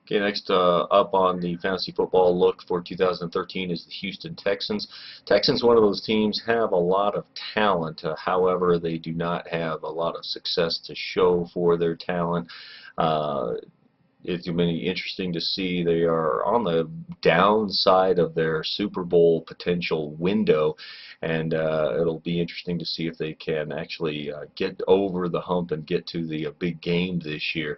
Okay, next up on the fantasy football look for 2013 is the Houston Texans. Texans, one of those teams, have a lot of talent. However, they do not have a lot of success to show for their talent. Uh, it's going to be interesting to see. They are on the downside of their Super Bowl potential window, and it'll be interesting to see if they can actually get over the hump and get to the big game this year.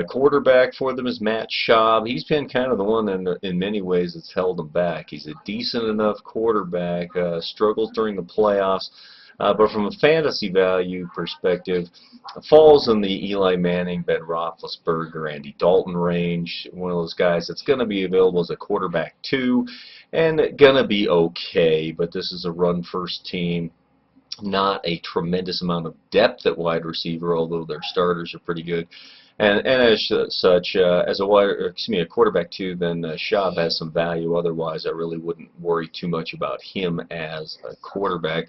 Quarterback for them is Matt Schaub. He's been kind of the one in many ways that's held them back. He's a decent enough quarterback, struggles during the playoffs, but from a fantasy value perspective, falls in the Eli Manning, Ben Roethlisberger, Andy Dalton range. One of those guys that's going to be available as a quarterback too, and going to be okay, but this is a run-first team. Not a tremendous amount of depth at wide receiver, although their starters are pretty good. And as such, as a quarterback too, then Schaub has some value. Otherwise, I really wouldn't worry too much about him as a quarterback.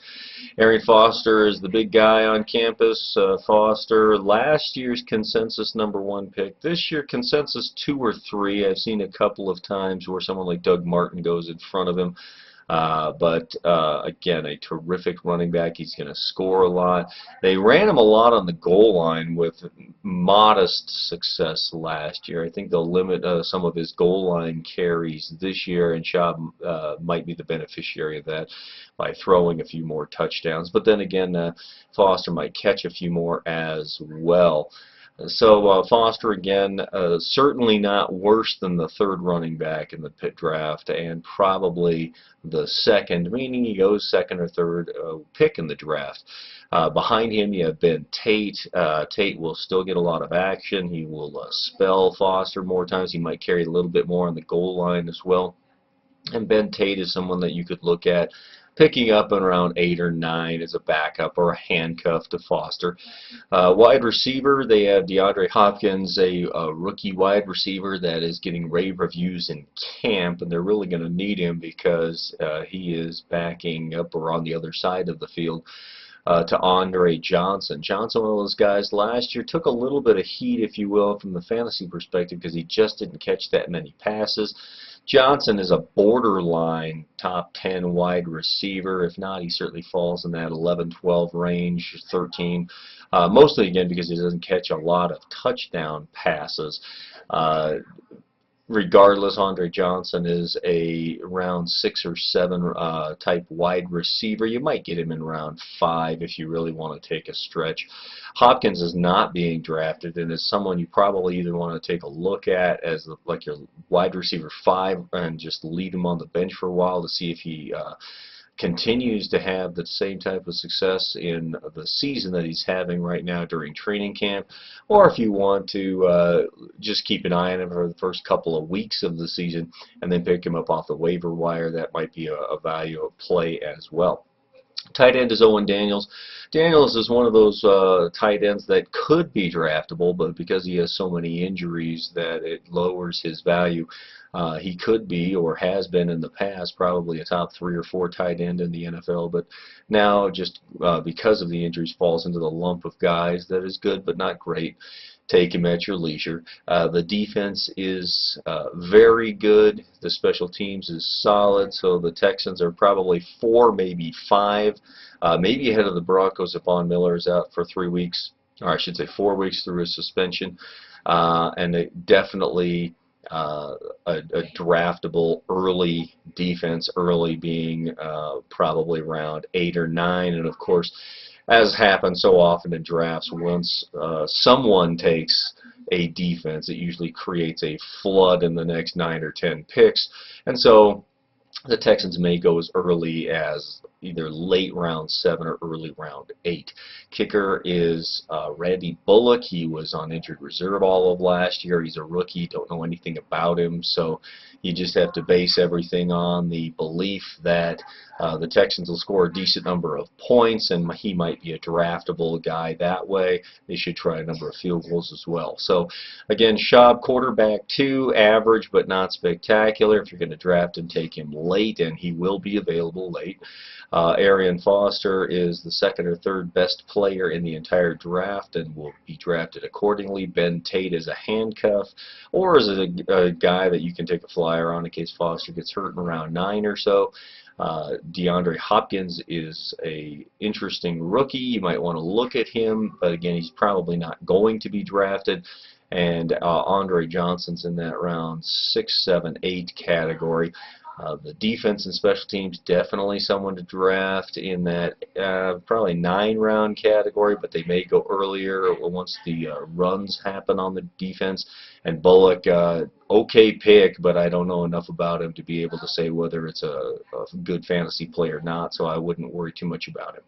Arian Foster is the big guy on campus. Foster, last year's consensus #1 pick. This year, consensus 2 or 3. I've seen a couple of times where someone like Doug Martin goes in front of him. But again, a terrific running back. He's going to score a lot. They ran him a lot on the goal line with modest success last year. I think they'll limit some of his goal line carries this year, and Schaub might be the beneficiary of that by throwing a few more touchdowns. But then again, Foster might catch a few more as well. So Foster, again, certainly not worse than the third running back in the pit draft, and probably the second, meaning he goes second or third pick in the draft. Behind him, you have Ben Tate. Tate will still get a lot of action. He will spell Foster more times. He might carry a little bit more on the goal line as well. And Ben Tate is someone that you could look at picking up in around 8 or 9 as a backup or a handcuff to Foster. Wide receiver, they have DeAndre Hopkins, a rookie wide receiver that is getting rave reviews in camp, and they're really going to need him because he is backing up or on the other side of the field to Andre Johnson. Johnson, one of those guys last year, took a little bit of heat, if you will, from the fantasy perspective because he just didn't catch that many passes. Johnson is a borderline top 10 wide receiver. If not, he certainly falls in that 11-12 range, 13. Mostly, again, because he doesn't catch a lot of touchdown passes. Regardless, Andre Johnson is a round 6 or 7 type wide receiver. You might get him in round 5 if you really want to take a stretch. Hopkins is not being drafted and is someone you probably either want to take a look at as like your wide receiver 5 and just leave him on the bench for a while to see if he continues to have the same type of success in the season that he's having right now during training camp, or if you want to just keep an eye on him for the first couple of weeks of the season and then pick him up off the waiver wire, that might be a value of play as well. Tight end is Owen Daniels. Daniels is one of those tight ends that could be draftable, but because he has so many injuries that it lowers his value. He could be, or has been in the past, probably a top 3 or 4 tight end in the NFL, but now just because of the injuries falls into the lump of guys that is good but not great. Take him at your leisure. The defense is very good. The special teams is solid, so the Texans are probably 4, maybe 5, maybe ahead of the Broncos if Von Miller is out for 3 weeks, or I should say 4 weeks through his suspension, and they definitely a draftable early defense, early being probably around 8 or 9, and of course, as happens so often in drafts, once someone takes a defense, it usually creates a flood in the next 9 or 10 picks, and so the Texans may go as early as either late round 7 or early round 8. Kicker is Randy Bullock. He was on injured reserve all of last year. He's a rookie. Don't know anything about him, so you just have to base everything on the belief that the Texans will score a decent number of points, and he might be a draftable guy that way. They should try a number of field goals as well. So, again, Schaub, quarterback 2, average but not spectacular. If you're going to draft him, take him late, and he will be available late. Arian Foster is the second or third best player in the entire draft and will be drafted accordingly. Ben Tate is a handcuff, or is it a guy that you can take a flyer on in case Foster gets hurt in round 9 or so. DeAndre Hopkins is a interesting rookie. You might want to look at him, but again, he's probably not going to be drafted. And Andre Johnson's in that round 6, 7, 8 category. The defense and special teams, definitely someone to draft in that probably 9-round category, but they may go earlier once the runs happen on the defense. And Bullock, okay pick, but I don't know enough about him to be able to say whether it's a good fantasy play or not, so I wouldn't worry too much about him.